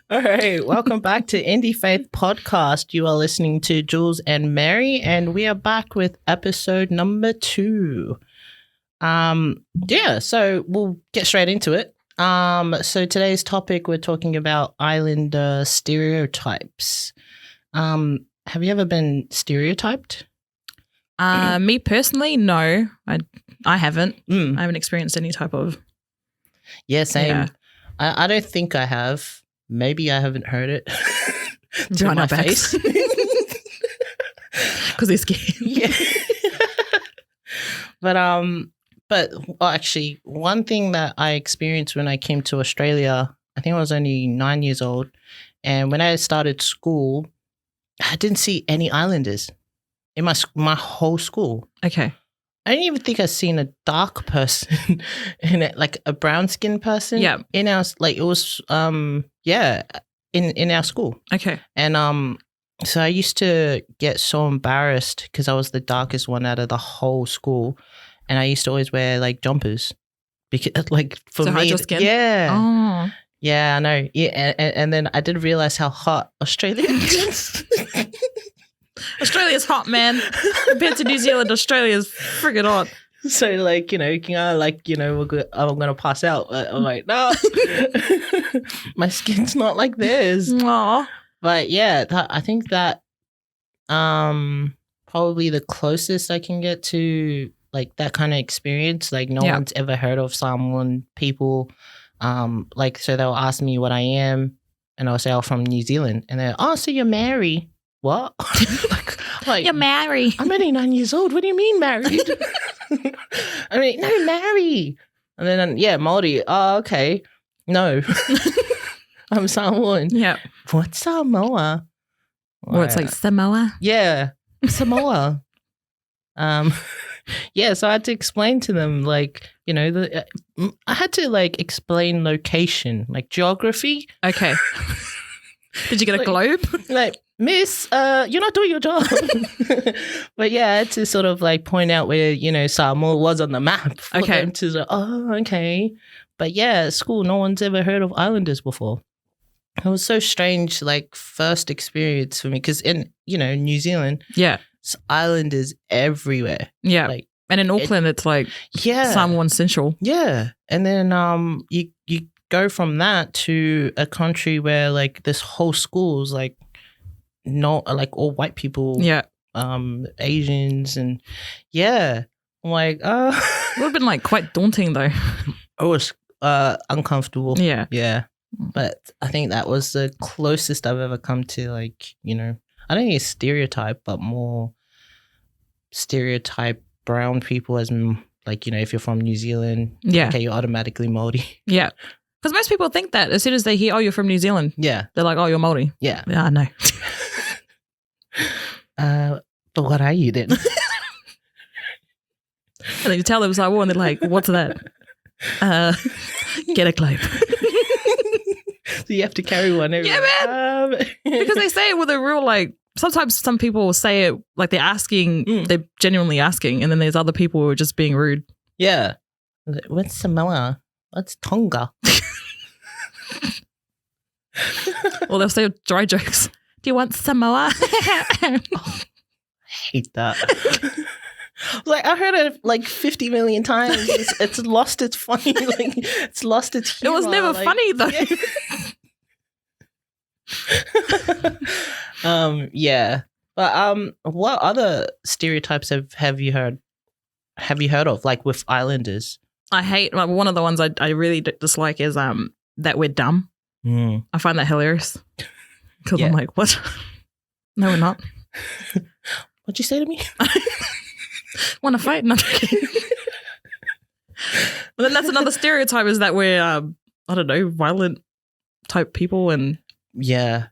All right, welcome back to IndieFaith podcast. You are listening to Jules and Mary, and we are back with episode number 2. So we'll get straight into it. So today's topic, we're talking about islander stereotypes. Have you ever been stereotyped? Me personally, no, I haven't. I haven't experienced any type of. Yeah, same. Yeah. I don't think I have. Maybe I haven't heard it. To my face. Because they're scared. Yeah. But actually, one thing that I experienced when I came to Australia, I think I was only 9 years old, and when I started school, I didn't see any islanders in my whole school. Okay. I didn't even think I'd seen a dark person in it, like a brown skinned person. Yeah. In our it was in our school. Okay. And so I used to get so embarrassed because I was the darkest one out of the whole school, and I used to always wear like jumpers because like for to me, hide your skin? yeah, Oh. yeah, I know, yeah, and then I didn't realize how hot Australia is. Australia's hot, man. Compared to New Zealand, Australia's friggin' hot. So like, I'm gonna pass out. I'm like, no, my skin's not like this. Aw. But yeah, I think that probably the closest I can get to like that kind of experience. Like no one's ever heard of Samoan people. Like so they'll ask me what I am, and I'll say I'm from New Zealand, and they're so you're Mary. What? like You're Mary. I'm only 9 years old. What do you mean married? I mean, no, Mary. And then Māori. Oh, okay. No. I'm Samoan. Yeah. What's Samoa? Or it's like Samoa. Yeah. Samoa. Yeah, so I had to explain to them, like, I had to like explain location, like geography. Okay. Did you get a globe? Like, Miss, you're not doing your job. But yeah, I had to sort of like point out where, Samoa was on the map. For them to, okay. But yeah, at school, no one's ever heard of islanders before. It was so strange, like first experience for me because in, New Zealand, it's islanders everywhere. Yeah. Like, and in Auckland, it's like Samoan Central. Yeah. And then you go from that to a country where like this whole school is like not like all white people, Asians, and I'm like it would have been like quite daunting though. It was uncomfortable. Yeah, but I think that was the closest I've ever come to like I don't think it's stereotype, but more stereotype brown people as like if you're from New Zealand, okay, you're automatically Māori. Yeah. Because most people think that as soon as they hear, you're from New Zealand. Yeah. They're like, you're Māori. Yeah. Yeah, I know. But what are you then? And then you tell them Samoan, and they're like, what's that? Get a globe. So you have to carry one everywhere. Yeah, man. Because they say it with a real like, sometimes some people will say it like they're asking, they're genuinely asking, and then there's other people who are just being rude. Yeah. What's Samoa? What's Tonga? Or they'll say dry jokes. Do you want Samoa? I hate that. Like I heard it like 50 million times. It's lost its funny. Like it's lost its humor. It was never funny though. Yeah. But what other stereotypes have you heard of like with islanders? I hate like one of the ones I really dislike is that we're dumb. I find that hilarious because I'm like, what? No, we're not. What'd you say to me? Want to fight? No. But then that's another stereotype is that we're I don't know, violent type people and yeah.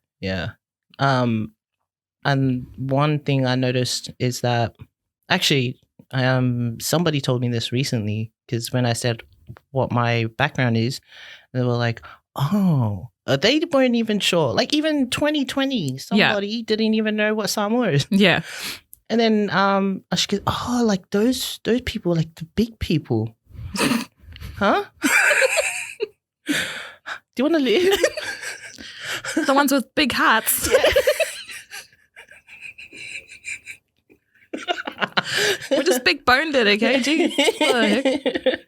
And one thing I noticed is that actually somebody told me this recently because when I said what my background is, they were like, oh, they weren't even sure. Like even 2020, somebody didn't even know what Samoa is. Yeah. And then she goes, oh, like those people, like the big people. Huh? Do you want to live? The ones with big hearts. We're just big boned it, okay? Jeez.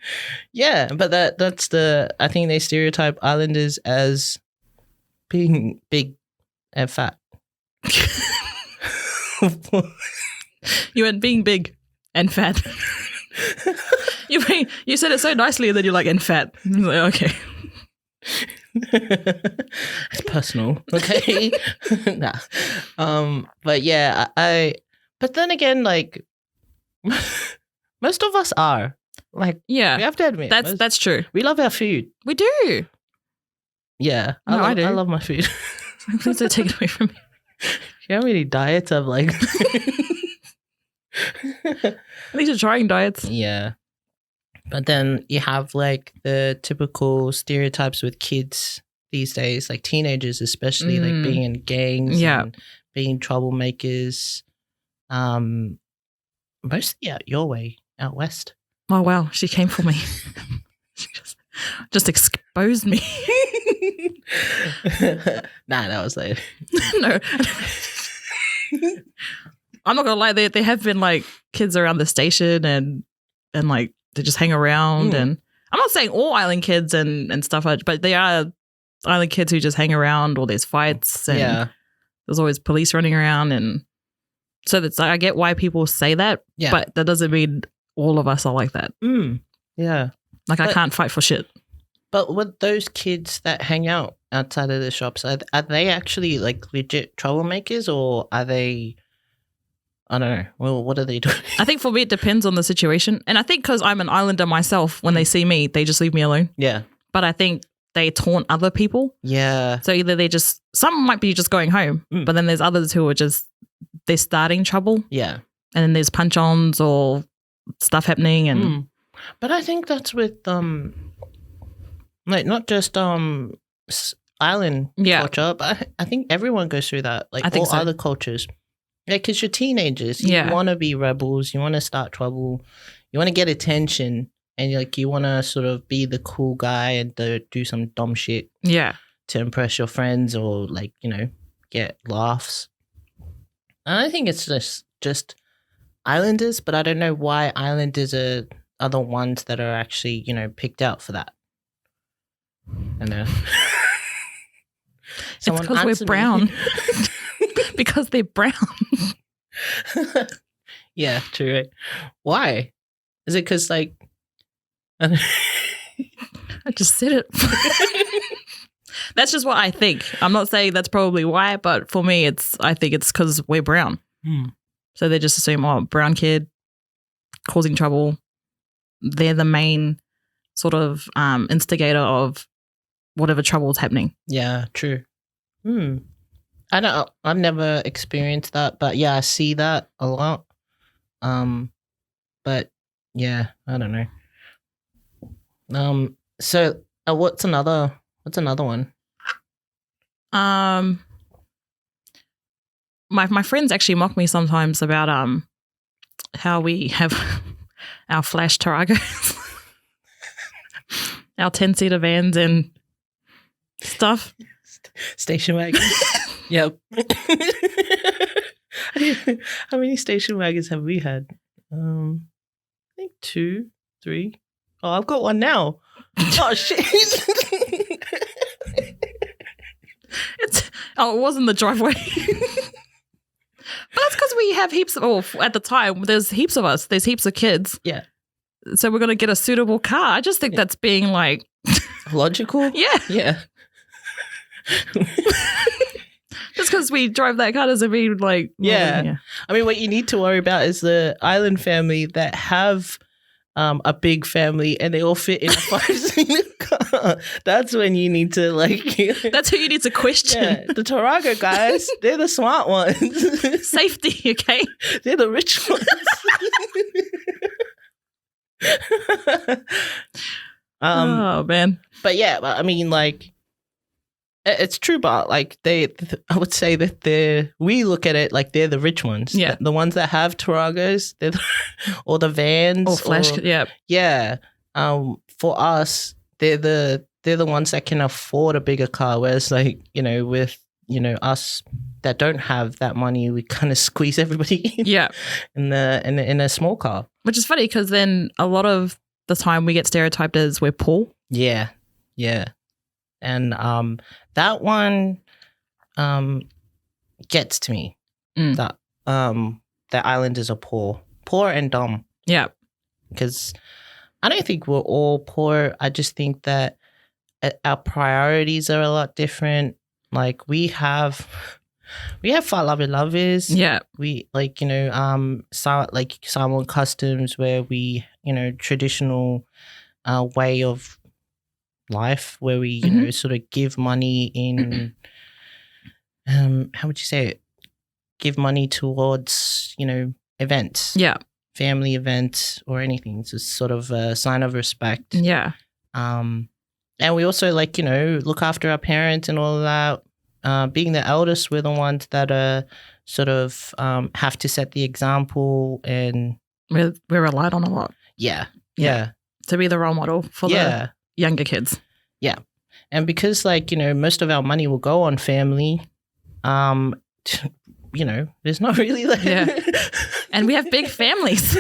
Yeah, but that's I think they stereotype islanders as being big and fat. You went being big and fat. You said it so nicely and then you're like, and fat. I'm like, okay. It's personal, okay? Nah. But yeah, but then again, like, most of us are. Like, yeah, we have to admit. That's true. We love our food. We do. Yeah. I do. I love my food. Please don't take it away from me. You have any diets of like... At least you're trying diets. Yeah. But then you have like the typical stereotypes with kids these days, like teenagers especially, like being in gangs and being troublemakers. Mostly out your way, out west. Oh, wow. She came for me. She just exposed me. Nah, that was like... No. I'm not going to lie. There have been like kids around the station and like they just hang around. And I'm not saying all island kids and stuff, but they are island kids who just hang around or there's fights and there's always police running around. And so I get why people say that, but that doesn't mean all of us are like that. Yeah. Like I can't fight for shit. But with those kids that hang out outside of the shops, are they actually like legit troublemakers or are they... I don't know. Well, what are they doing? I think for me, it depends on the situation. And I think because I'm an islander myself, when they see me, they just leave me alone. Yeah. But I think they taunt other people. Yeah. So either some might be just going home, but then there's others who are they're starting trouble. Yeah. And then there's punch-ons or stuff happening. And But I think that's with, like not just island culture, but I think everyone goes through that. Like all other cultures. Yeah, because you're teenagers. You want to be rebels. You want to start trouble. You want to get attention. And you want to sort of be the cool guy and do some dumb shit. Yeah. To impress your friends or like, get laughs. And I think it's just islanders, but I don't know why islanders are the ones that are actually, picked out for that. I know. It's because we're brown. Because they're brown. Yeah, true. Right? Why? Is it because like... I just said it. That's just what I think. I'm not saying that's probably why, but for me, I think it's because we're brown. So they just assume, brown kid causing trouble. They're the main sort of instigator of whatever trouble is happening. Yeah, true. I've never experienced that, but yeah, I see that a lot. But yeah, I don't know. So what's another one? My friends actually mock me sometimes about how we have our flash Taragos, our 10-seater vans and stuff. Station wagons. Yep. How many station wagons have we had? I think 2, 3. Oh, I've got one now. Oh shit! It was in the driveway. But that's because we have heaps of. At the time, there's heaps of us. There's heaps of kids. Yeah. So we're gonna get a suitable car. I just think that's being like logical. Yeah. Yeah. Just because we drive that car doesn't mean like... Yeah. I mean, what you need to worry about is the island family that have a big family and they all fit in a 5-seater car. That's when you need to like... That's who you need to question. Yeah, the Tarago guys, they're the smart ones. Safety, okay? They're the rich ones. Oh, man. But yeah, I mean, like... It's true, but like I would say that we look at it like they're the rich ones. Yeah. The ones that have Taragos, or the vans. Or flash, yeah. Yeah. For us, they're they're the ones that can afford a bigger car. Whereas like, with, us that don't have that money, we kind of squeeze everybody in. Yeah. in a small car. Which is funny because then a lot of the time we get stereotyped as we're poor. Yeah. Yeah. And that one gets to me. That islanders are poor and dumb. Yeah. Because I don't think we're all poor. I just think that our priorities are a lot different. Like we have whalawe. Yeah. We like, like Samoan customs where we, traditional way of life where we, sort of give money in, how would you say it? Give money towards, events. Yeah. Family events or anything. It's just sort of a sign of respect. Yeah. And we also like, look after our parents and all of that. Being the eldest, we're the ones that sort of have to set the example and we're relied on a lot. Yeah. To be the role model for the younger kids. Yeah. And because like, most of our money will go on family, there's not really like And we have big families.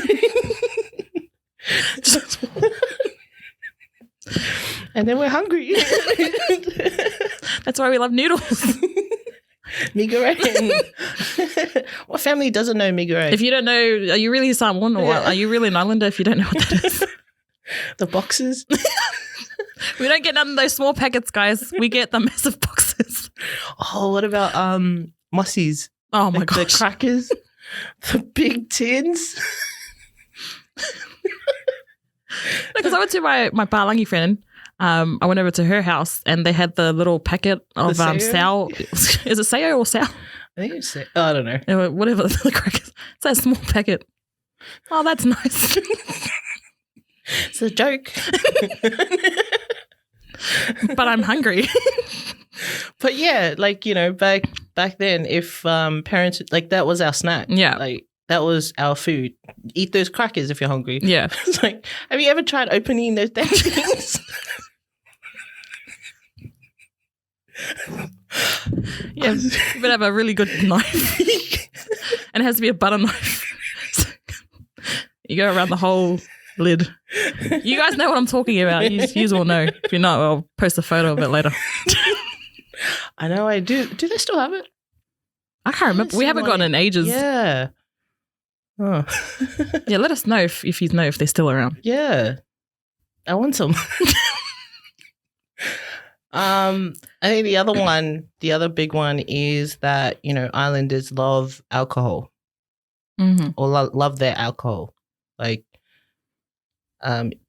And then we're hungry. That's why we love noodles. Migure. What family doesn't know migure? If you don't know, are you really Samoan or are you really an islander if you don't know what that is? The boxes. We don't get none of those small packets, guys. We get the massive boxes. Oh, what about mussies? Oh my gosh. The crackers. The big tins. Because I went to my Palangi friend. I went over to her house and they had the little packet of sao. Is it sao or sao? I think it's sao. Oh, I don't know. Whatever the crackers. It's a small packet. Oh, that's nice. It's a joke. But I'm hungry. But yeah, like, back then, if parents, like, that was our snack. Yeah. Like, that was our food. Eat those crackers if you're hungry. Yeah. It's like, have you ever tried opening those damn things? Yeah, you better have a really good knife. And it has to be a butter knife. You go around the whole lid. You guys know what I'm talking about. You all know. If you're not, I'll post a photo of it later. I know I do. Do they still have it? I can't remember. We haven't gotten in ages. Yeah. Oh. Yeah, let us know if you know if they're still around. Yeah. I want some. I think the other big one is that, islanders love alcohol. Or love their alcohol. Like,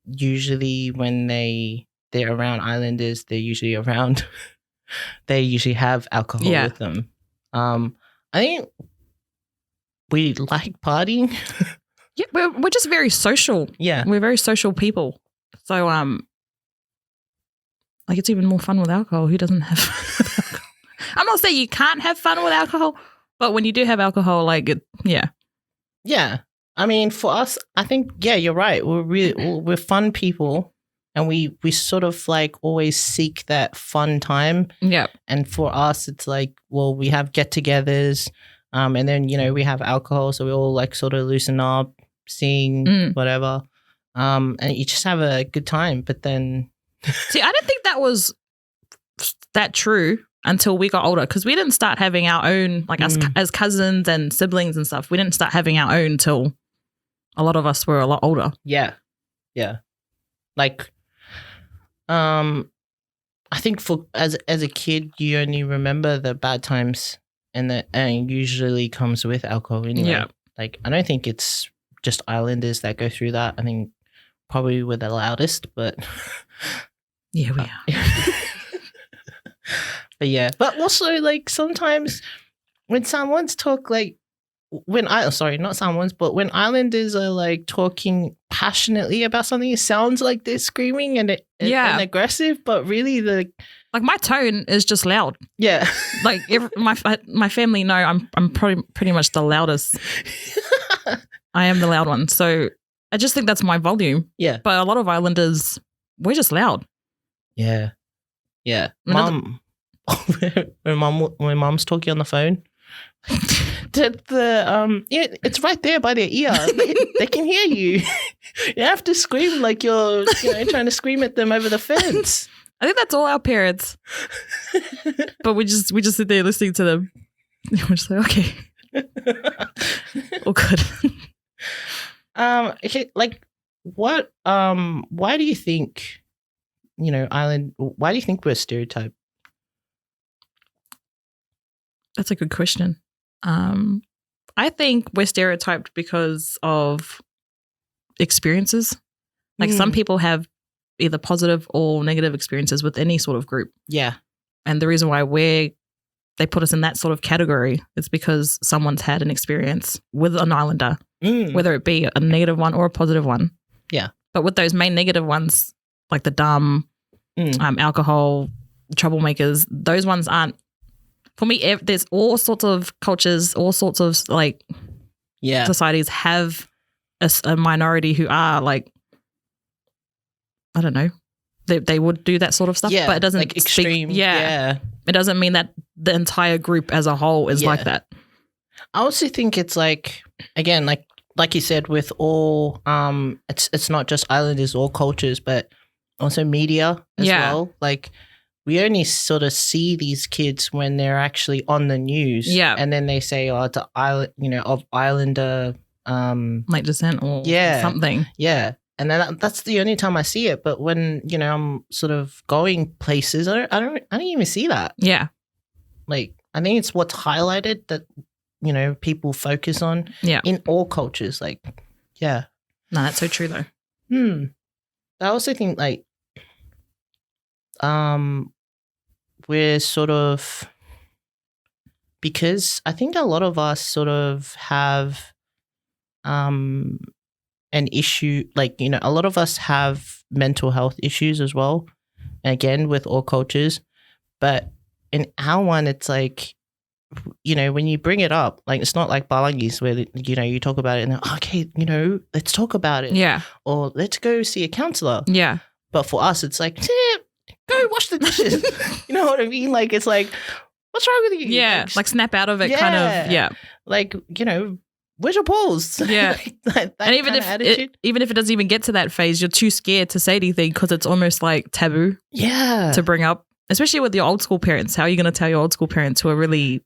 usually when they're around islanders, they usually have alcohol with them. I think we like partying. Yeah, we're just very social. Yeah. We're very social people. So, like it's even more fun with alcohol. Who doesn't have alcohol? I'm not saying you can't have fun with alcohol, but when you do have alcohol, like it, yeah. Yeah. I mean, for us, I think, yeah, you're right. We're fun people and we sort of like always seek that fun time. Yeah. And for us, it's like, well, we have get-togethers and then, we have alcohol. So we all like sort of loosen up, sing, whatever. And you just have a good time. But then... See, I don't think that was that true until we got older because we didn't start having our own, like as cousins and siblings and stuff. We didn't start having our own till a lot of us were a lot older. Yeah. Yeah. Like, I think as a kid, you only remember the bad times and that usually comes with alcohol anyway. Yeah. Like, I don't think it's just islanders that go through that. I think probably we're the loudest, but... Yeah, we are. But yeah, but also like sometimes when Samoans talk like not Samoans, but when islanders are like talking passionately about something, it sounds like they're screaming and aggressive, but really like my tone is just loud. Yeah, like my family know I'm pretty much the loudest. I am the loud one, so I just think that's my volume. Yeah, but a lot of islanders, we're just loud. Yeah. Yeah. Mum, when mom's talking on the phone, it's right there by their ear. They can hear you. You have to scream like you're trying to scream at them over the fence. I think that's all our parents. But we just sit there listening to them. We're just like, okay. All good. Okay, like what why do you think why do you think we're stereotyped? That's a good question. I think we're stereotyped because of experiences. Like some people have either positive or negative experiences with any sort of group. Yeah. And the reason why they put us in that sort of category is because someone's had an experience with an islander, whether it be a negative one or a positive one. Yeah. But with those main negative ones, like the dumb, alcohol, troublemakers, those ones aren't. For me, there's all sorts of cultures, all sorts of societies have a minority who are like, I don't know, they would do that sort of stuff, but it doesn't like extreme. Yeah. It doesn't mean that the entire group as a whole is like that. I also think it's like, again, like you said, with all, it's not just islanders, all cultures, but also media as well. Like, we only sort of see these kids when they're actually on the news. Yeah. And then they say, it's of islander. Like descent or something. Yeah. And then that's the only time I see it. But when, I'm sort of going places, I don't even see that. Yeah. Like, I think it's what's highlighted that, people focus on in all cultures. Like, yeah. No, that's so true though. I also think like, we're sort of, because I think a lot of us sort of have an issue, like, a lot of us have mental health issues as well. And again, with all cultures. But in our one, it's like, when you bring it up, like, it's not like Balangis where, you talk about it and okay, let's talk about it. Yeah. Or let's go see a counselor. Yeah. But for us, it's like, go wash the dishes. You know what I mean? Like, it's like, what's wrong with you? Yeah, like snap out of it kind of, yeah. Like, where's your balls? Yeah. that and even if it doesn't even get to that phase, you're too scared to say anything because it's almost like taboo to bring up, especially with your old school parents. How are you going to tell your old school parents who are really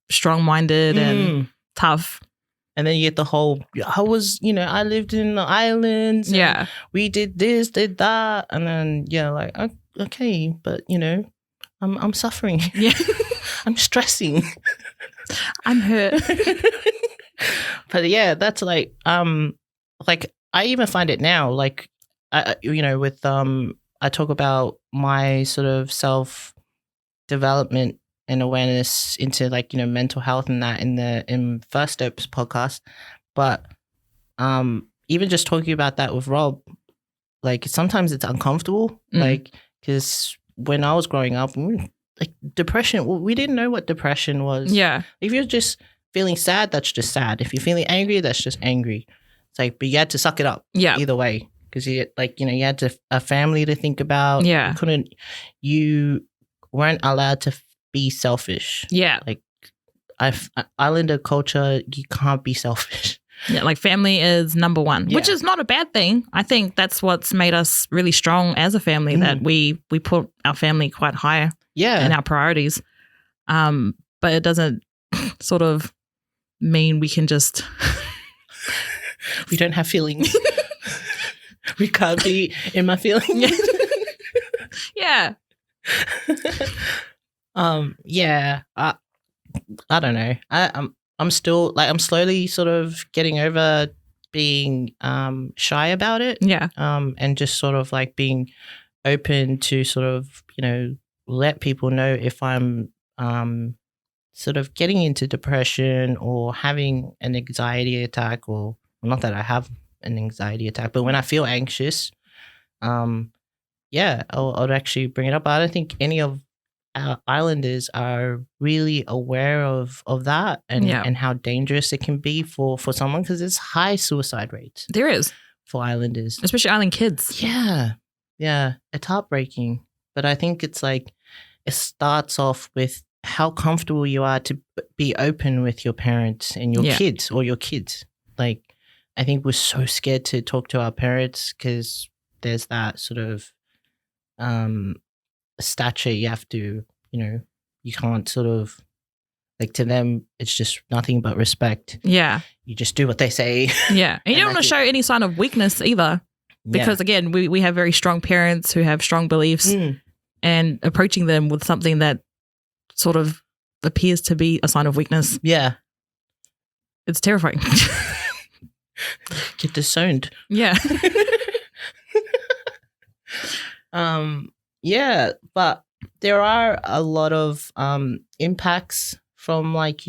strong-minded and tough? And then you get the whole, I lived in the islands. And we did this, did that. And then, like, okay, but, I'm suffering. Yeah. I'm stressing. I'm hurt. But yeah, that's like I even find it now, like, with, I talk about my sort of self-development and awareness into like, mental health and that in First Steps podcast. But even just talking about that with Rob, like, sometimes it's uncomfortable, like, because when I was growing up, like, depression, we didn't know what depression was. Yeah. If you're just feeling sad, that's just sad. If you're feeling angry, that's just angry. It's like, but you had to suck it up. Yeah. Either way, because you had a family to think about. Yeah. You weren't allowed to be selfish. Yeah. Like, islander culture, you can't be selfish. Yeah, like family is number one, which is not a bad thing. I think that's what's made us really strong as a family, that we put our family quite high in our priorities. But it doesn't sort of mean we can just... we don't have feelings. We can't be in my feelings. Yeah. I don't know. I'm still like, I'm slowly sort of getting over being shy about it. Yeah. And just sort of like being open to sort of, let people know if I'm sort of getting into depression or having an anxiety attack, or not that I have an anxiety attack, but when I feel anxious, I'll actually bring it up. I don't think any of our islanders are really aware of that and how dangerous it can be for someone, because there's high suicide rates. There is. For islanders. Especially island kids. Yeah. Yeah. It's heartbreaking. But I think it's like, it starts off with how comfortable you are to be open with your parents and your kids or your kids. Like, I think we're so scared to talk to our parents because there's that sort of stature you have to, you can't sort of, like, to them, it's just nothing but respect. Yeah. You just do what they say. Yeah. And you don't want to show any sign of weakness either. Because, again, we have very strong parents who have strong beliefs and approaching them with something that sort of appears to be a sign of weakness. Yeah. It's terrifying. Get disowned. Yeah. Yeah, but there are a lot of impacts from, like,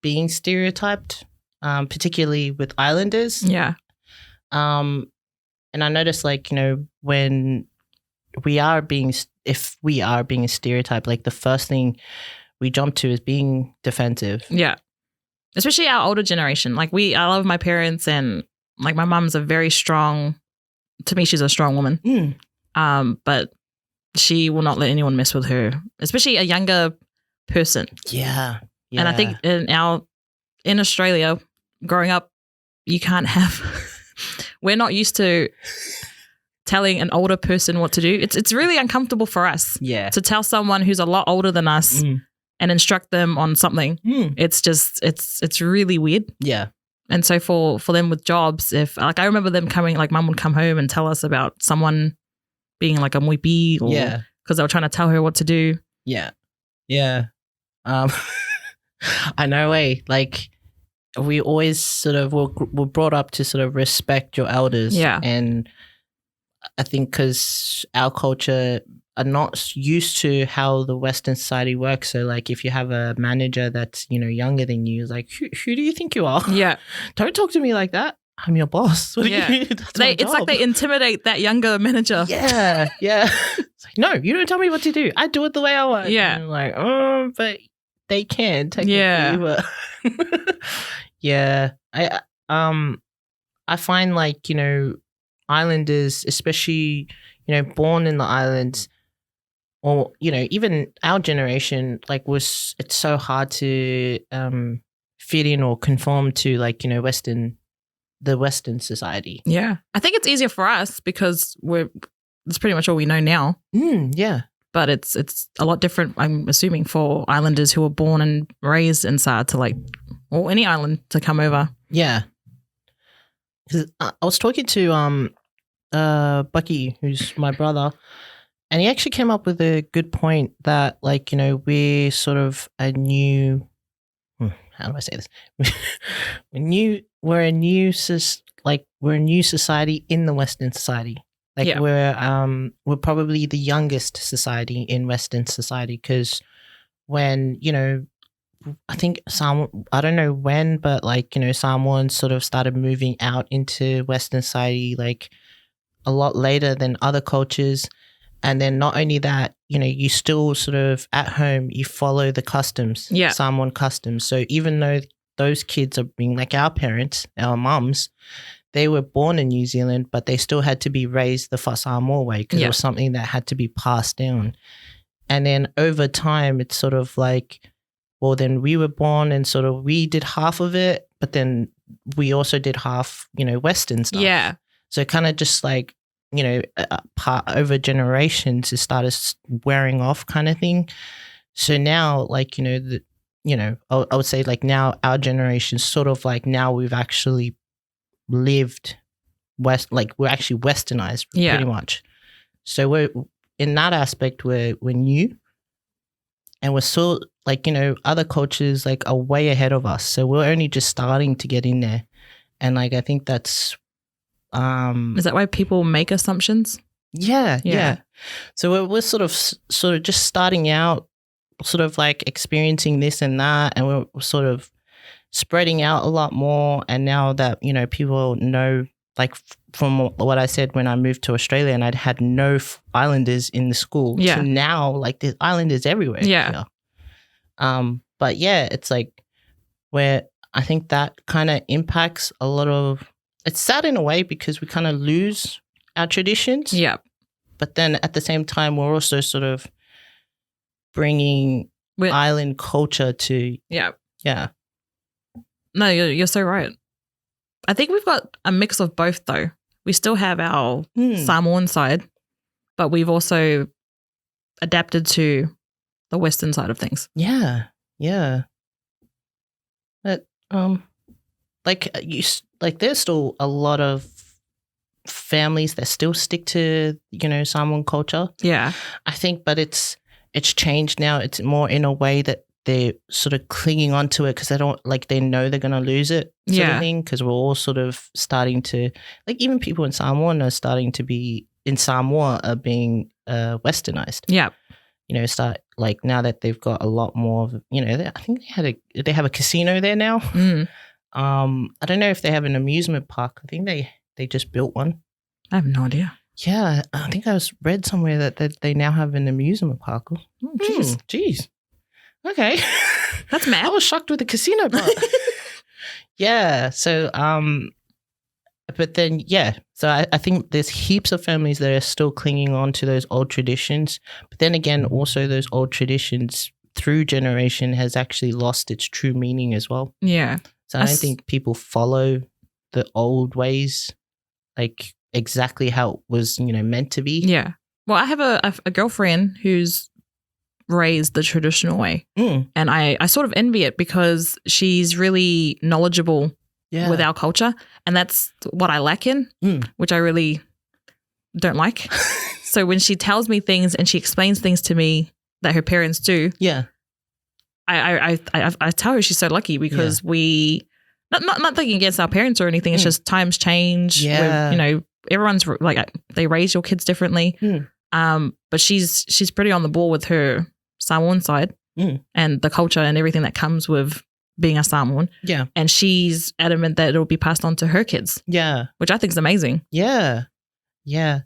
being stereotyped, particularly with islanders. Yeah. And I noticed, like, when if we are being a stereotype, like, the first thing we jump to is being defensive. Yeah. Especially our older generation. Like, I love my parents, and, like, my mom's a very strong, to me, she's a strong woman. But she will not let anyone mess with her, especially a younger person. Yeah. And I think in Australia, growing up, you can't have, we're not used to telling an older person what to do. It's really uncomfortable for us to tell someone who's a lot older than us and instruct them on something. It's just, it's really weird. Yeah. And so for them with jobs, if, like, I remember them coming, like, mum would come home and tell us about someone being like a muipi, or because they were trying to tell her what to do. Yeah. Yeah. I know, like, we always sort of were brought up to sort of respect your elders. Yeah. And I think because our culture are not used to how the Western society works. So, like, if you have a manager that's, younger than you, like, who do you think you are? Yeah. Don't talk to me like that. I'm your boss. What do you? It's like they intimidate that younger manager. Yeah. Yeah. It's like, no, you don't tell me what to do. I do it the way I want. Yeah. And I'm like, oh, but they can technically. Yeah. But yeah. I find, like, islanders, especially, born in the islands, or, even our generation, like, it's so hard to fit in or conform to, like, the Western society. Yeah. I think it's easier for us because it's pretty much all we know now. Yeah. But it's a lot different, I'm assuming, for islanders who were born and raised inside to, like, or any island to come over. Yeah. 'Cause I was talking to Bucky, who's my brother, and he actually came up with a good point that, like, we're sort of a new, how do I say this? We're a new society in the Western society. Like, we're probably the youngest society in Western society, because when, I think I don't know when, but, like, Samoans sort of started moving out into Western society, like, a lot later than other cultures. And then not only that, you still sort of at home, you follow the customs, Samoan customs. So even though those kids are being, like, our parents, our mums, they were born in New Zealand, but they still had to be raised the Samoa way, because it was something that had to be passed down. And then over time, it's sort of like, well, then we were born and sort of we did half of it, but then we also did half, Western stuff. Yeah. So kind of just like, part over generations, it started wearing off kind of thing. So now, like, I would say, like, now our generation sort of, like, now we've actually lived we're actually Westernized pretty much. So we're in that aspect we're new, and we're still, like, other cultures, like, are way ahead of us. So we're only just starting to get in there, and, like, I think that's is that why people make assumptions? Yeah. So we're sort of just starting out, sort of, like, experiencing this and that, and we're sort of spreading out a lot more. And now that, people know, like, from what I said when I moved to Australia and I'd had no islanders in the school, to now, like, there's islanders everywhere. Yeah. But yeah, it's like where I think that kind of impacts a lot of, it's sad in a way because we kind of lose our traditions. Yeah. But then at the same time, we're also sort of bringing island culture to Yeah. No, you're so right. I think we've got a mix of both though. We still have our Samoan side, but we've also adapted to the Western side of things. Yeah. But there's still a lot of families that still stick to, Samoan culture. Yeah. I think, but it's changed now. It's more in a way that they're sort of clinging onto it because they know they're going to lose it sort of thing, because we're all sort of starting to, even people in Samoan are starting to be, in Samoa are being westernized. Yeah. Now that they've got a lot more of, I think they have a casino there now. I don't know if they have an amusement park. I think they just built one. I have no idea. Yeah, I think I read somewhere that they now have an amusement park. Oh, jeez. Okay. That's mad. I was shocked with the casino part. Yeah. So, but then, so I think there's heaps of families that are still clinging on to those old traditions. But then again, also those old traditions through generation has actually lost its true meaning as well. Yeah. So I don't think people follow the old ways exactly how it was, meant to be. Yeah. Well, I have a girlfriend who's raised the traditional way. And I sort of envy it because she's really knowledgeable with our culture. And that's what I lack in, which I really don't like. So when she tells me things and she explains things to me that her parents do, I tell her she's so lucky because we not thinking against our parents or anything. It's just times change. Yeah. Everyone's they raise your kids differently. But she's pretty on the ball with her Samoan side and the culture and everything that comes with being a Samoan. Yeah. And she's adamant that it'll be passed on to her kids. Yeah. Which I think is amazing. Yeah. Yeah.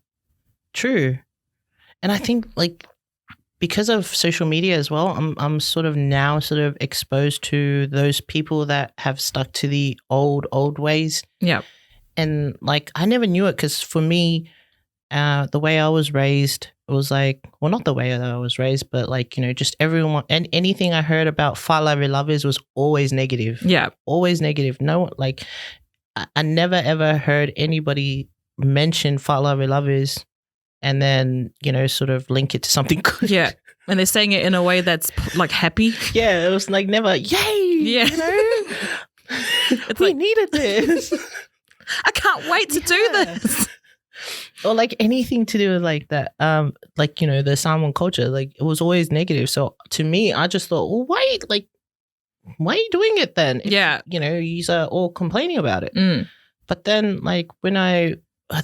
True. And I think because of social media as well, I'm sort of now exposed to those people that have stuck to the old ways. Yeah. And I never knew it because for me, the way I was raised, it was not the way that I was raised, but just everyone and anything I heard about whālawe lovers was always negative. Yeah. Always negative. No, I never ever heard anybody mention whālawe lovers and then, sort of link it to something good. Yeah. And they're saying it in a way that's happy. Yeah. It was never, yay. Yeah. We needed this. I can't wait to do this. Or anything to do with that, the Samoan culture, it was always negative. So to me, I just thought, well, why are you doing it then? If, you're all complaining about it. But then when there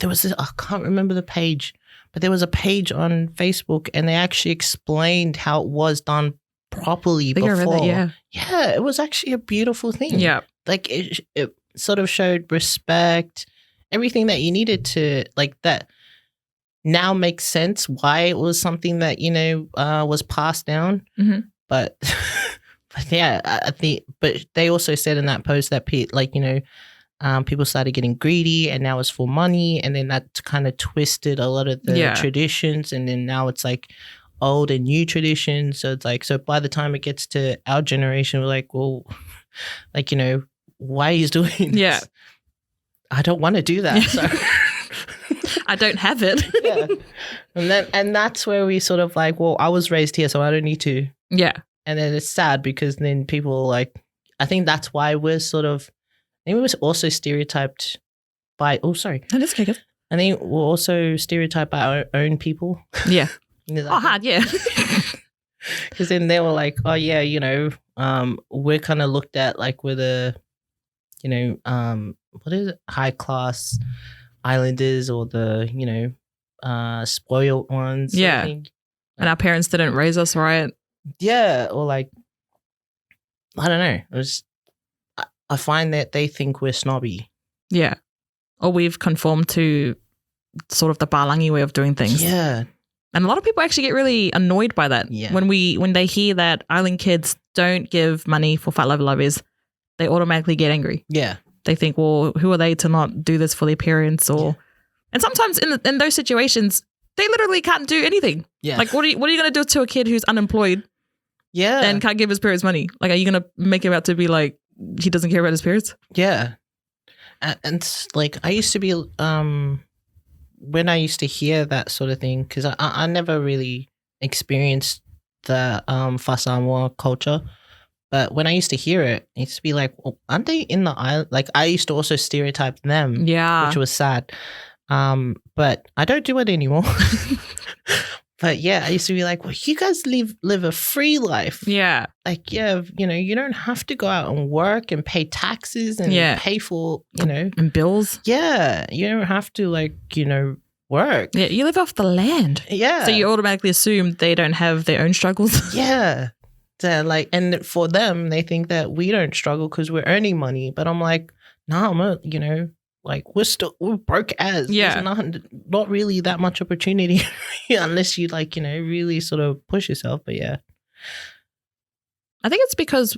was this, I can't remember the page, but there was a page on Facebook and they actually explained how it was done properly before. I read that, yeah, it was actually a beautiful thing. Yeah. It sort of showed respect, everything that you needed to that now makes sense why it was something that, was passed down. Mm-hmm. But yeah, I think, but they also said in that post that people started getting greedy and now it's for money. And then that kind of twisted a lot of the traditions. And then now it's old and new traditions. So it's so by the time it gets to our generation, we're well, why are you doing this? Yeah. I don't want to do that. So I don't have it. Yeah. And that's where we sort of well, I was raised here, so I don't need to. Yeah. And then it's sad because then people I think that's why we're sort of, I think we were also stereotyped by, That's okay. I think we're also stereotyped by our own people. Yeah. Hard, yeah. Because then they were oh yeah, we're kind of looked at we're the, what is it? High class islanders or the, spoiled ones. Yeah. And our parents didn't raise us right. Yeah. Or I don't know. It was, I find that they think we're snobby. Yeah. Or we've conformed to sort of the Palangi way of doing things. Yeah. And a lot of people actually get really annoyed by that. Yeah. When they hear that island kids don't give money for whālawe lovers, they automatically get angry. Yeah. They think, well, who are they to not do this for their parents? And sometimes in those situations, they literally can't do anything. Yeah. Like, what are you going to do to a kid who's unemployed Yeah. and can't give his parents money? Like, are you going to make him out to be like, he doesn't care about his parents? Yeah. And like, I used to be, when I used to hear that sort of thing, because I never really experienced the Samoan culture. But when I used to hear it, it used to be like, well, aren't they in the island? Like, I used to also stereotype them, which was sad. But I don't do it anymore. But yeah, I used to be like, well, you guys live a free life. Yeah. Like, yeah, you don't have to go out and work and pay taxes and pay for, and bills. Yeah. You don't have to, like, work. Yeah. You live off the land. Yeah. So you automatically assume they don't have their own struggles. Yeah. So, like, and for them, they think that we don't struggle because we're earning money. But I'm like, nah, like, we're broke as. Yeah. There's not really that much opportunity unless you, like, really sort of push yourself. But yeah. I think it's because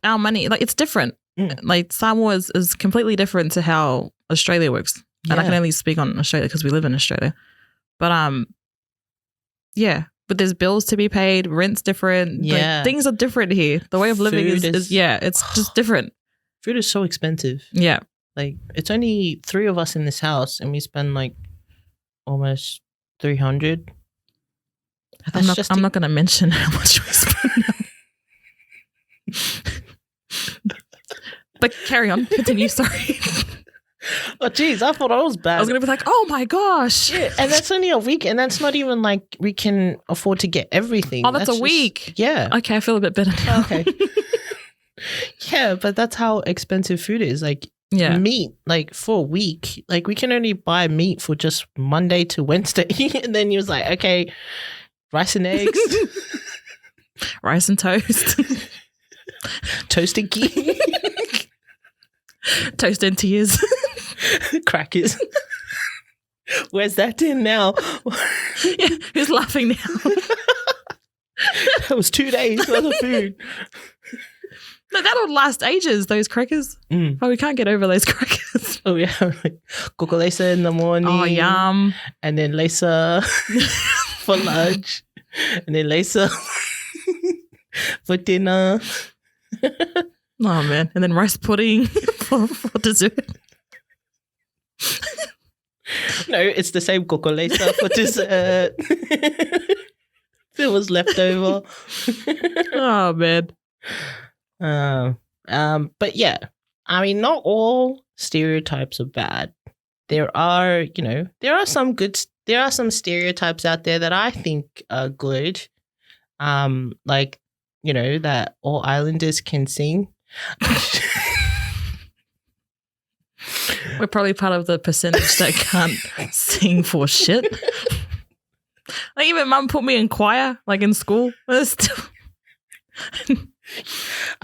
our money, like, it's different. Like, Samoa is completely different to how Australia works. And I can only speak on Australia because we live in Australia. But, yeah. But there's bills to be paid, rent's different. Yeah. Like, things are different here. The way of living is it's just different. Food is so expensive. Yeah. Like, it's only 3 of us in this house and we spend like almost 300. I'm not going to mention how much we spend. But carry on. Continue. Sorry. Oh, geez. I thought I was bad. I was going to be like, oh my gosh. Yeah, and that's only a week. And that's not even like we can afford to get everything. Oh, that's a week. Yeah. Okay. I feel a bit better now. Okay. Yeah, but that's how expensive food is. Like, meat, like, for a week, like, we can only buy meat for just Monday to Wednesday. And then he was like, okay, rice and eggs. Rice and toast. Toasted ghee. Toast and tears. Crackers. Where's that in now? Yeah, who's laughing now? That was 2 days worth of food. No, that would last ages, those crackers. But we can't get over those crackers. Oh, yeah. Kokolesa in the morning. Oh, yum. And then Lesa for lunch. And then Lesa for dinner. Oh, man. And then rice pudding for dessert. No, it's the same kokolesa for dessert. It was left over. Oh, man. But yeah, I mean, not all stereotypes are bad. There are some stereotypes out there that I think are good. Like, that all islanders can sing. We're probably part of the percentage that can't sing for shit. Like, even mum put me in choir, like, in school. I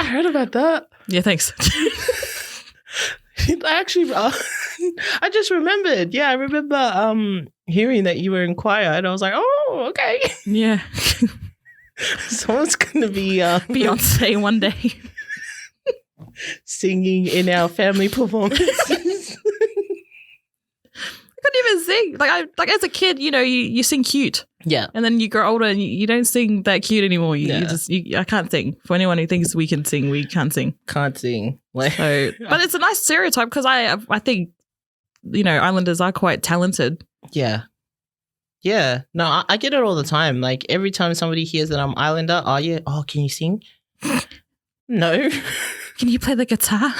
heard about that. Yeah, thanks. I just remembered. Yeah, I remember hearing that you were in choir, and I was like, oh, okay. Yeah. Someone's going to be Beyonce one day. Singing in our family performances. I couldn't even sing. Like as a kid, you sing cute. Yeah. And then you grow older and you don't sing that cute anymore. I can't sing. For anyone who thinks we can sing, we can't sing. Can't sing. But it's a nice stereotype because I think, islanders are quite talented. Yeah. Yeah. No, I get it all the time. Like, every time somebody hears that I'm islander, oh, can you sing? No. Can you play the guitar?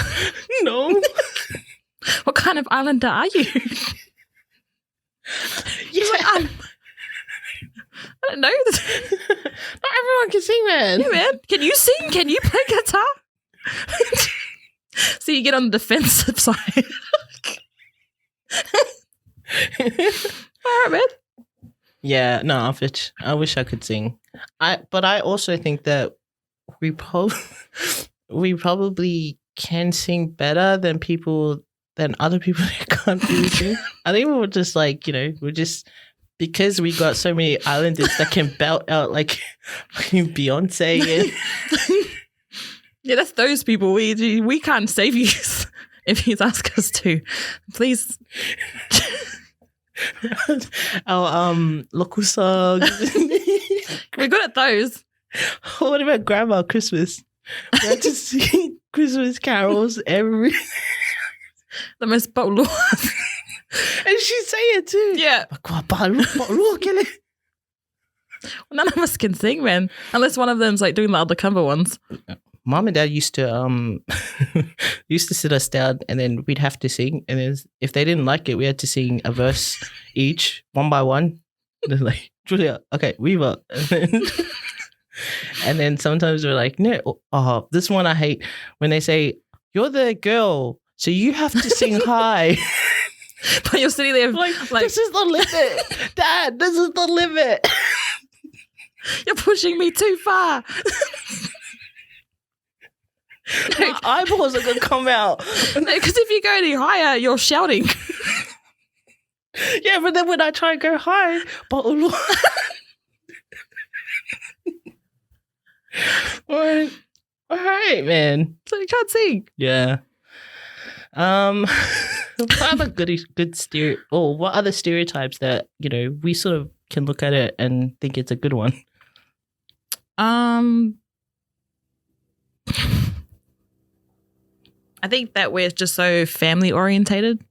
No. What kind of islander are you? Yeah. Like, I don't know. Not everyone can sing, man. Yeah, man. Can you sing? Can you play guitar? So you get on the defensive side. All right, man. Yeah, no, I wish I could sing. But I also think that we probably can sing better than other people that can't really sing. I think we were just like, we're just, because we got so many islanders that can belt out like Beyonce. And yeah, that's those people. We can't save you if he's asked us to. Please. Our lokusag. We're good at those. What about Grandma Christmas? We had to sing Christmas carols every. The most polo. And she'd say it too. Yeah. None of us can sing, man. Unless one of them's like doing the undercover ones. Mom and Dad used to sit us down, and then we'd have to sing. And then if they didn't like it, we had to sing a verse each, one by one. They're like, Julia, okay, Weaver. And then sometimes we're like, no, this one I hate when they say, you're the girl, so you have to sing high. But you're sitting there like, this is the limit. Dad, this is the limit. You're pushing me too far. My eyeballs are going to come out. Because if you go any higher, you're shouting. Yeah, but then when I try and go high, all right, man. So you can't sing. Yeah. What other what other stereotypes that, we sort of can look at it and think it's a good one? I think that we're just so family orientated.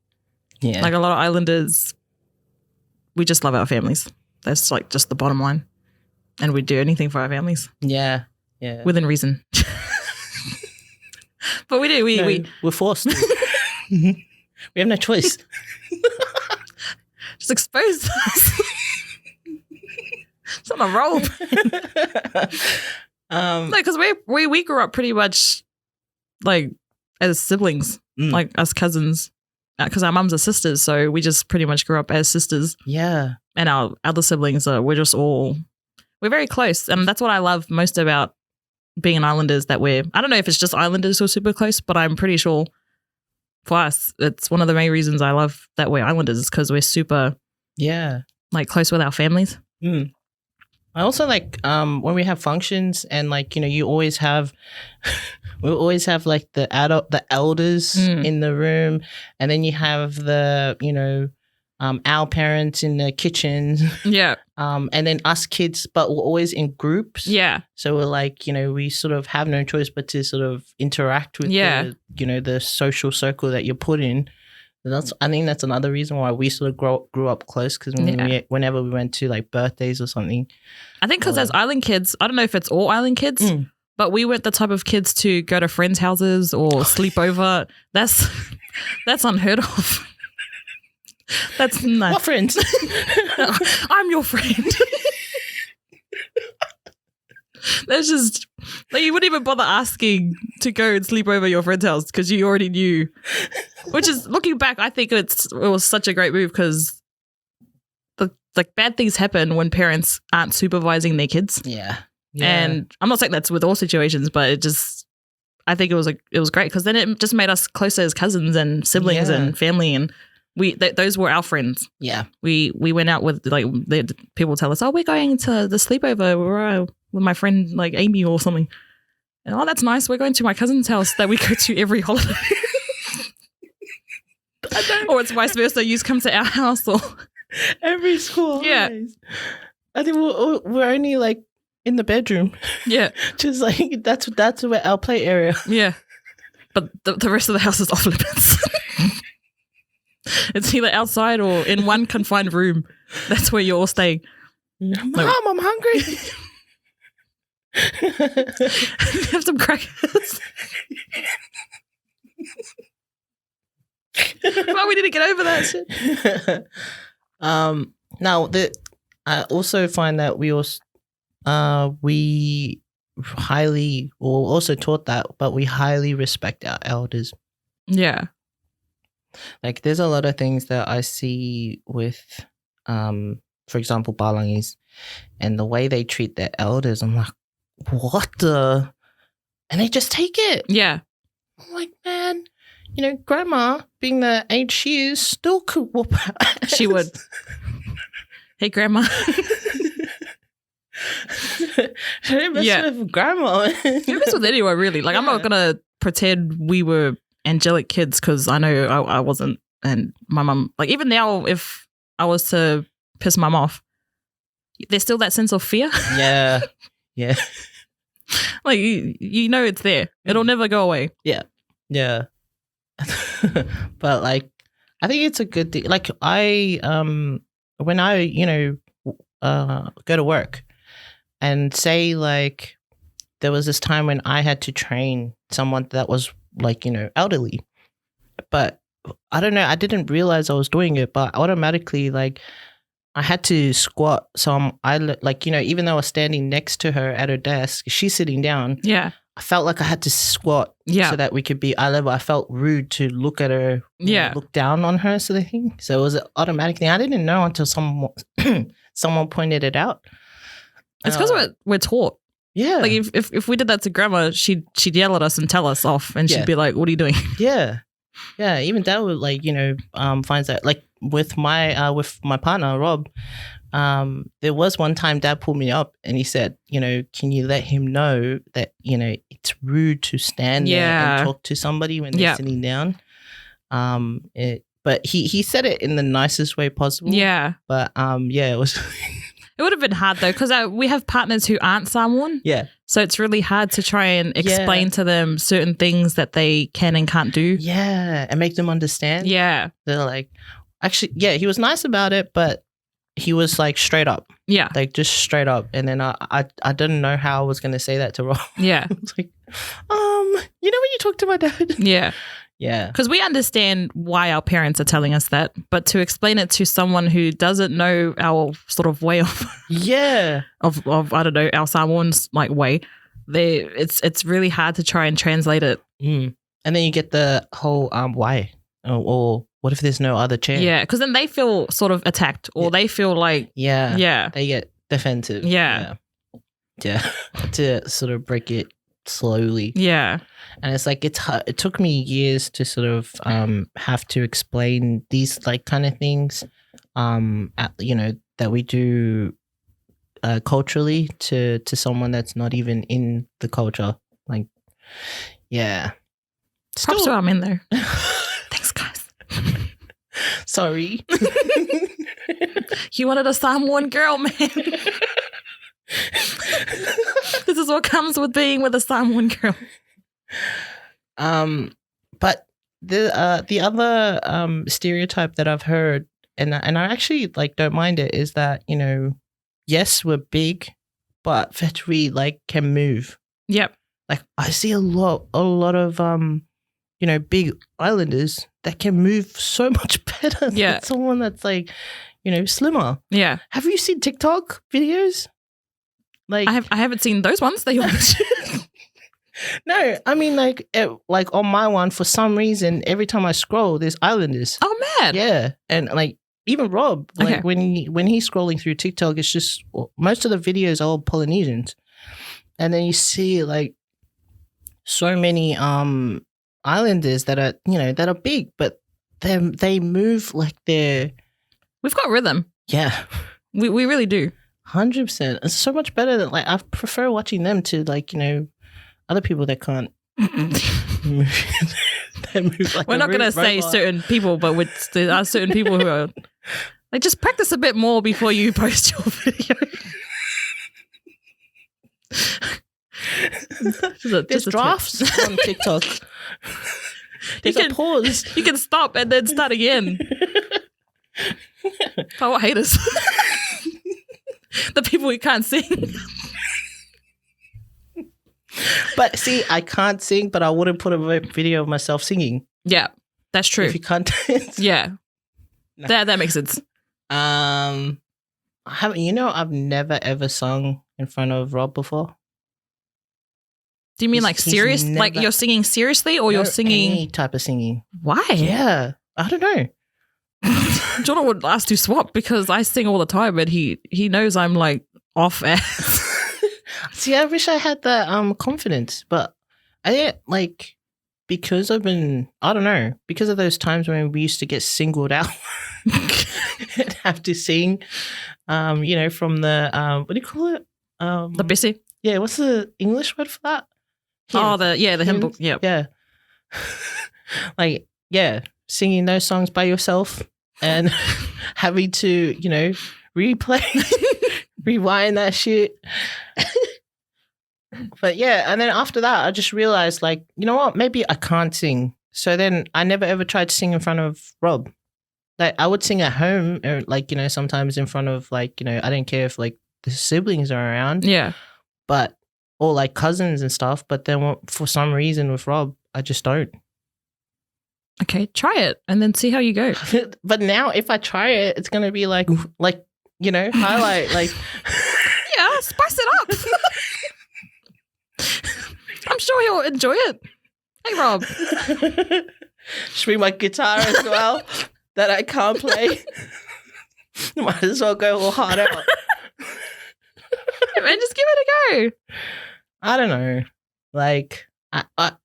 Yeah. Like a lot of islanders, we just love our families. That's like just the bottom line. And we'd do anything for our families. Yeah. Yeah. Within reason. But we do. We're forced. We have no choice. Just expose us. It's on a roll. No, because we grew up pretty much like as siblings, like as cousins, because our mums are sisters, so we just pretty much grew up as sisters. Yeah. And our other siblings we're very close, and that's what I love most about being an islander is that I don't know if it's just islanders who are super close, but I'm pretty sure for us, it's one of the main reasons I love that we're islanders is because we're super like close with our families. I also like when we have functions and like you always have we always have like the elders in the room, and then you have the our parents in the kitchen, and then us kids, but we're always in groups, so we're like we sort of have no choice but to sort of interact with the social circle that you're put in. I think that's another reason why we sort of grew up close, because whenever we went to like birthdays or something. I think because as island kids, I don't know if it's all island kids, but we weren't the type of kids to go to friends' houses or sleep over. That's unheard of. That's nice. What friends? I'm your friend. That's just like you wouldn't even bother asking to go and sleep over your friend's house because you already knew. Which is, looking back, I think it was such a great move because like bad things happen when parents aren't supervising their kids. Yeah. And I'm not saying that's with all situations, but I think it was great because then it just made us closer as cousins and siblings and family, and those were our friends. Yeah. We went out with like people tell us, oh, we're going to the sleepover with my friend like Amy or something. And oh, that's nice. We're going to my cousin's house that we go to every holiday. Or it's vice versa. You come to our house or every school. Yeah. Holidays. I think we're only like in the bedroom. Yeah. Just like that's where our play area. Yeah. But the rest of the house is off limits. It's either outside or in one confined room. That's where you're all staying. Mom, I'm hungry. Have some crackers. Well, we need to get over that shit. Now, I also find that we highly, or also taught that, but we highly respect our elders. Yeah. Like, there's a lot of things that I see with, for example, Balangis, and the way they treat their elders. I'm like, what the? And they just take it. Yeah. I'm like, man, Grandma, being the age she is, still could whoop her ass. She would. Hey, Grandma. Don't mess with Grandma. Don't mess with anyone, really. Like, I'm not going to pretend we were angelic kids because I know I wasn't. And my mum, like, even now, if I was to piss mum off, there's still that sense of fear. Yeah. Yeah. Like, you know it's there. It'll never go away. Yeah. Yeah. But like, I think it's a good thing. Like when I, go to work and say like, there was this time when I had to train someone that was like, elderly, but I don't know, I didn't realize I was doing it, but automatically like I had to squat. So even though I was standing next to her at her desk, she's sitting down. Yeah. I felt like I had to squat so that we could be eye level. I felt rude to look at her, look down on her sort of thing. So it was an automatic thing. I didn't know until someone pointed it out. It's because we're taught. Yeah. Like if we did that to grandma, she'd yell at us and tell us off, and she'd be like, "What are you doing?" Yeah. Yeah. Even Dad would finds that like with my partner Rob. There was one time Dad pulled me up and he said, can you let him know that, it's rude to stand there and talk to somebody when they're sitting down. But he said it in the nicest way possible. Yeah. But it was. It would have been hard though, because we have partners who aren't Samoan. Yeah. So it's really hard to try and explain to them certain things that they can and can't do. Yeah. And make them understand. Yeah. They're like, actually, he was nice about it, but he was like straight up. Yeah. Like just straight up. And then I didn't know how I was going to say that to Rob. Yeah. I was like, when you talk to my dad? Yeah. Yeah. Because we understand why our parents are telling us that, but to explain it to someone who doesn't know our sort of way of of I don't know, our Samoans like way, it's really hard to try and translate it. Mm. And then you get the whole why or what if there's no other chair? Yeah, because then they feel sort of attacked, or they feel like they get defensive. Yeah. To sort of break it slowly. Yeah. And it's like, it took me years to sort of have to explain these like kind of things, that we do culturally to someone that's not even in the culture. Like, yeah. Props to our men though. Thanks, guys. Sorry. You wanted a Samoan girl, man. This is what comes with being with a Samoan girl. But the other stereotype that I've heard, and I actually like don't mind it, is that yes, we're big, but that we like can move. Yep. Like I see a lot of big islanders that can move so much better than someone that's like slimmer. Yeah. Have you seen TikTok videos? Like I haven't seen those ones that you watch. No, I mean like on my one, for some reason, every time I scroll, there's islanders. Oh man. Yeah, and like even Rob, like when he's scrolling through TikTok, it's just most of the videos are all Polynesians, and then you see like so many islanders that are that are big, but they move like they're. We've got rhythm. Yeah, we really do. 100%. It's so much better than like I prefer watching them to like other people that can't move. They move like we're not going to say certain people, but there are certain people who are like, just practice a bit more before you post your video. There's drafts on TikTok. There's a pause. You can stop and then start again. Oh, what haters. The people who can't sing. But see, I can't sing, but I wouldn't put a video of myself singing. Yeah, that's true. If you can't dance. Yeah. No. That makes sense. I've never ever sung in front of Rob before. Do you mean like serious? Like you're singing seriously, or you're singing any type of singing? Why? Yeah, I don't know. Jonah would ask to swap because I sing all the time, but he knows I'm like off ass. See, I wish I had that confidence, but I didn't like because I've been because of those times when we used to get singled out and have to sing, from the what do you call it? The Bessie. Yeah, what's the English word for that? The hymn book. Yeah. Yeah. Like, yeah, singing those songs by yourself. and having to, you know, rewind that shit. But yeah, and then after that, I just realized, like, you know what? Maybe I can't sing. So then I never ever tried to sing in front of Rob. Like, I would sing at home, or like, you know, sometimes in front of, like, you know, I didn't care if like the siblings are around. Yeah. But, or like cousins and stuff. But then for some reason with Rob, I just don't. Okay, try it and then see how you go. But now if I try it, it's going to be like, you know, highlight, like. Yeah, spice it up. I'm sure he'll enjoy it. Hey, Rob. Should bring my guitar as well that I can't play. Might as well go all hard out. Man, just give it a go. I don't know. Like,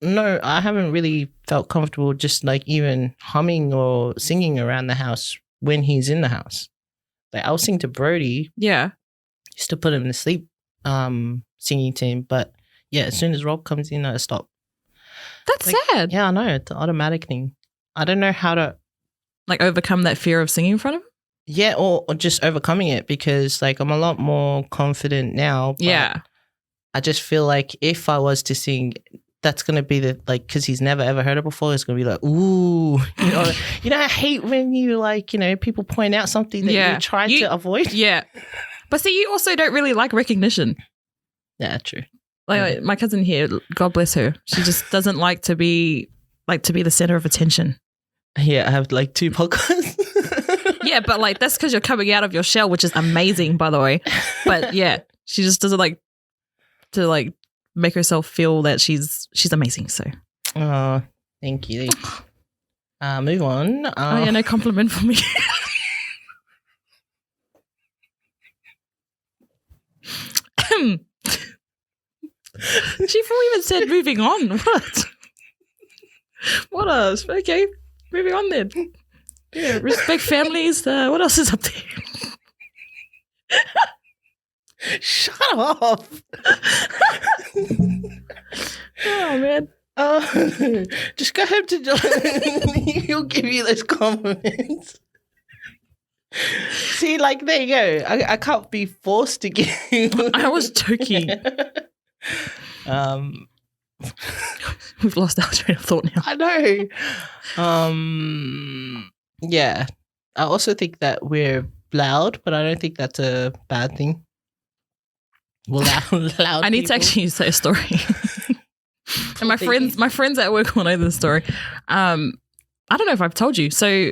no, I haven't really felt comfortable just like even humming or singing around the house when he's in the house. Like, I'll sing to Brody. Yeah. Just to put him to sleep, singing to him. But yeah, as soon as Rob comes in, I stop. That's like, sad. Yeah, I know. It's an automatic thing. I don't know how to... Like, overcome that fear of singing in front of him? Yeah, or just overcoming it, because like I'm a lot more confident now. But yeah. I just feel like if I was to sing, that's going to be the, like, because he's never ever heard it before, it's going to be like, ooh. You know, I hate when you, like, you know, people point out something that you try to avoid. Yeah. But see, you also don't really like recognition. Yeah, true. Like my cousin here, God bless her, she just doesn't like to be the center of attention. Yeah, I have like 2 podcasts. Yeah, but like that's because you're coming out of your shell, which is amazing, by the way. But yeah, she just doesn't like to like make herself feel that she's amazing. So, oh, thank you. Move on. Oh yeah, no compliment for me. She even said moving on. What? What else? Okay, moving on then. Yeah, respect families. What else is up there? Shut up. Oh, man. Just go home to John. He'll give you those compliments. See, like, there you go. I can't be forced to give you. I was joking. We've lost our train of thought now. I know. Yeah. I also think that we're loud, but I don't think that's a bad thing. We're loud I need to actually say a story. And my friends at work will know this story. I don't know if I've told you. So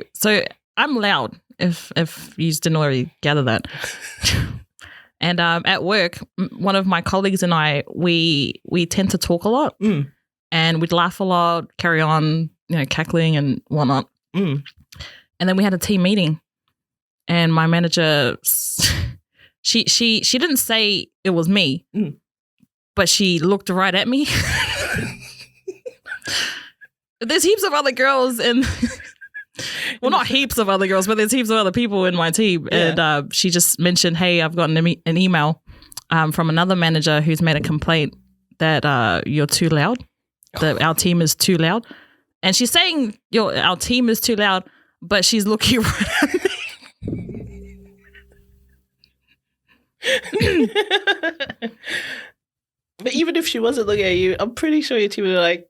I'm loud, if you didn't already gather that. And at work, one of my colleagues and I, we tend to talk a lot, and we'd laugh a lot, carry on, you know, cackling and whatnot. And then we had a team meeting, and my manager, she didn't say it was me, but she looked right at me. There's heaps of other girls and. Well, not heaps of other girls, but there's heaps of other people in my team. Yeah. And she just mentioned, hey, I've gotten an email from another manager who's made a complaint that you're too loud, that our team is too loud. And she's saying our team is too loud, but she's looking right at me. But even if she wasn't looking at you, I'm pretty sure your team would like,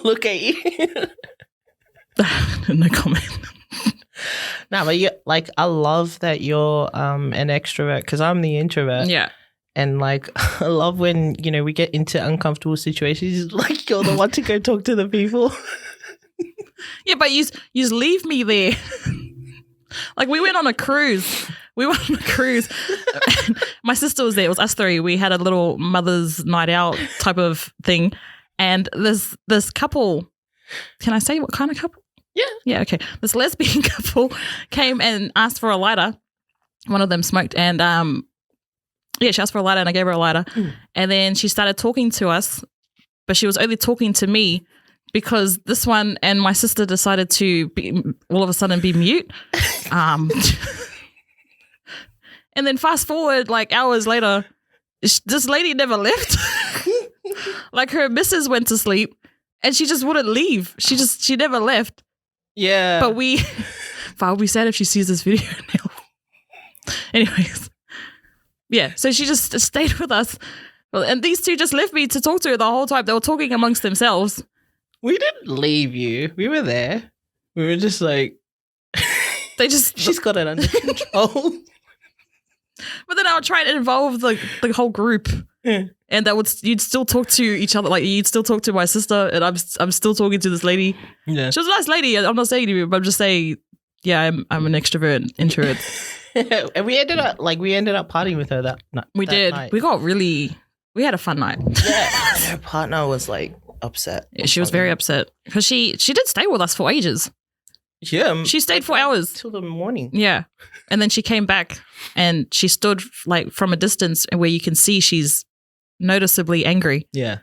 look at you. No comment. No, but you, like, I love that you're an extrovert, because I'm the introvert. Yeah. And like, I love when, you know, we get into uncomfortable situations, like you're the one to go talk to the people. Yeah, but you leave me there. Like, we went on a cruise. My sister was there. It was us 3. We had a little mother's night out type of thing. And this couple, can I say what kind of couple? Yeah, okay. This lesbian couple came and asked for a lighter. One of them smoked, and she asked for a lighter, and I gave her a lighter. And then she started talking to us, but she was only talking to me because this one and my sister decided to all of a sudden be mute. And then fast forward like hours later, this lady never left. Like, her missus went to sleep and she just wouldn't leave. She never left. Yeah. But But I'll be sad if she sees this video now. Anyways. Yeah, so she just stayed with us. And these two just left me to talk to her the whole time. They were talking amongst themselves. We didn't leave you. We were there. We were just like... She's got it under control. But then I would try and involve the whole group. Yeah. And you'd still talk to each other. Like, you'd still talk to my sister, and I'm still talking to this lady. Yeah. She was a nice lady. I'm not saying to you, but I'm just saying, yeah, I'm an extrovert, introvert. And we ended up partying with her that night. We did. Night. We had a fun night. Yeah. And her partner was like upset. Yeah, she was very upset because she did stay with us for ages. Yeah. She stayed for hours. Till the morning. Yeah. And then she came back and she stood like from a distance where you can see she's noticeably angry. Yeah.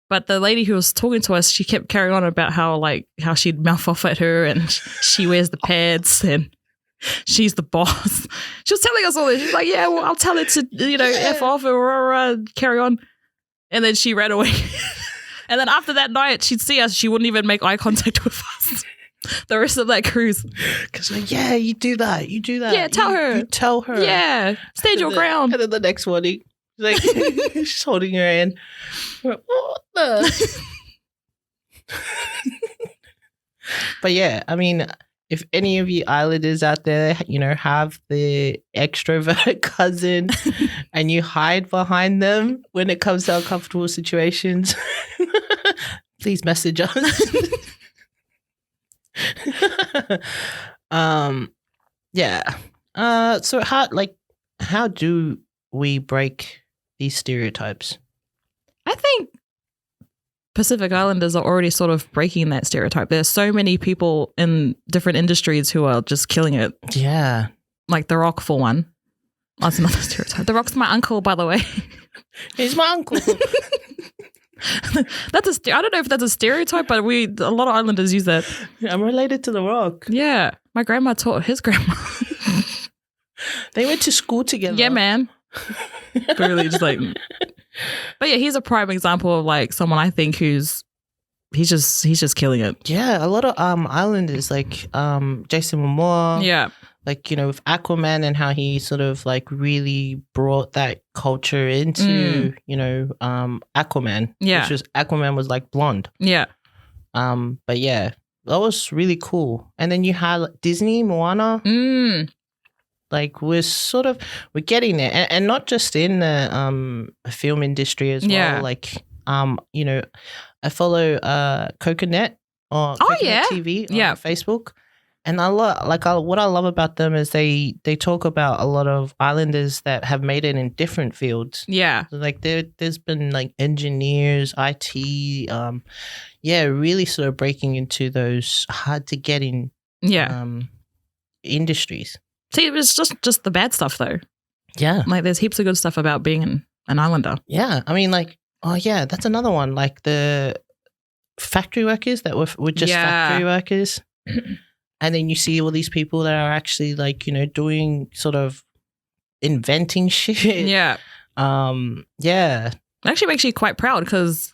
But the lady who was talking to us, she kept carrying on about how she'd mouth off at her and she wears the pads and she's the boss. She was telling us all this. She's like, yeah, well, I'll tell her to, F off or carry on. And then she ran away. And then after that night, she'd see us. She wouldn't even make eye contact with us. The rest of that cruise. Because yeah, you do that. Yeah, tell her. You tell her. Yeah, stand your ground. And then the next morning, she's holding her hand. What the? But yeah, I mean, if any of you islanders out there, have the extrovert cousin and you hide behind them when it comes to uncomfortable situations, please message us. Yeah. So how do we break these stereotypes? I think Pacific Islanders are already sort of breaking that stereotype. There's so many people in different industries who are just killing it. Yeah. Like The Rock, for one. That's another stereotype. The Rock's my uncle, by the way. He's my uncle. I don't know if that's a stereotype, but a lot of islanders use that. I'm related to The Rock. Yeah. My grandma taught his grandma. They went to school together. Yeah, man. Really just like... But yeah, he's a prime example of like someone I think he's just killing it. Yeah, a lot of islanders like Jason Momoa. Yeah. Like, with Aquaman and how he sort of like really brought that culture into, Aquaman. Yeah. Aquaman was like blonde. Yeah. But yeah, that was really cool. And then you had Disney, Moana. Like we're getting there. And not just in the film industry as well. Yeah. Like, I follow Coconut or Coconut TV on Facebook. And what I love about them is they talk about a lot of islanders that have made it in different fields. Yeah. Like there's been like engineers, IT, really sort of breaking into those hard to get in industries. See, it was just the bad stuff though. Yeah. Like there's heaps of good stuff about being an islander. Yeah. I mean that's another one. Like the factory workers that were just factory workers. And then you see all these people that are actually like, doing sort of inventing shit. Yeah. Yeah. It actually makes you quite proud because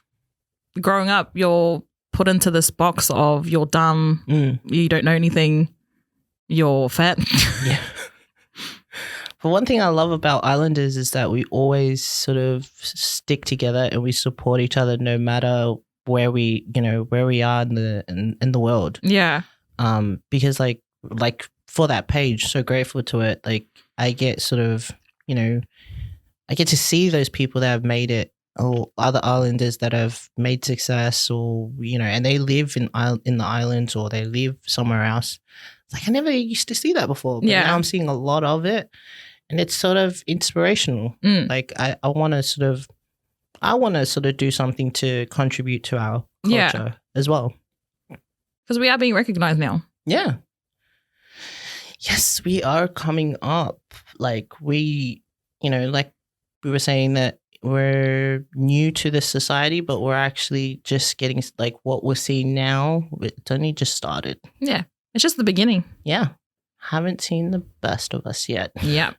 growing up, you're put into this box of you're dumb, you don't know anything, you're fat. Yeah. But one thing I love about islanders is that we always sort of stick together and we support each other no matter where we are in the world. Yeah. Because like for that page, so grateful to it. Like I get sort of, I get to see those people that have made it, or other islanders that have made success, or and they live in the islands or they live somewhere else. It's like I never used to see that before, but now I'm seeing a lot of it, and it's sort of inspirational. Like I want to sort of do something to contribute to our culture as well. Because we are being recognized now. Yeah. Yes, we are coming up. Like we were saying that we're new to this society, but we're actually just getting like what we're seeing now. It's only just started. Yeah. It's just the beginning. Yeah. Haven't seen the best of us yet. Yeah.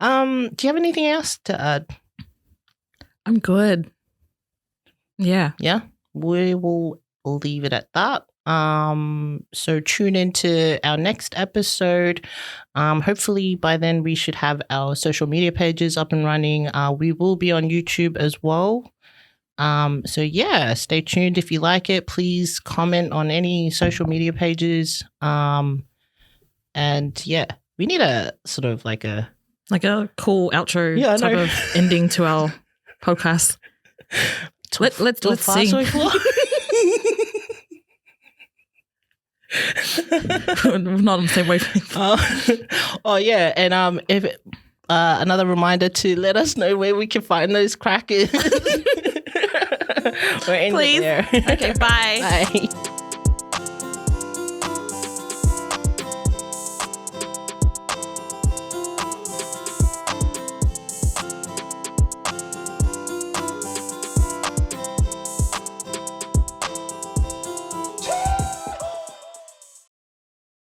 Do you have anything else to add? I'm good. Yeah. Yeah. We will leave it at that. So tune into our next episode. Hopefully by then we should have our social media pages up and running. We will be on YouTube as well. So yeah, stay tuned. If you like it, please comment on any social media pages. And yeah, we need a sort of like a cool outro type of ending to our podcast. Let's sing. We're not on the same wavelength. Oh yeah, and if another reminder to let us know where we can find those crackers. We're in Please. there. Okay, bye. Bye.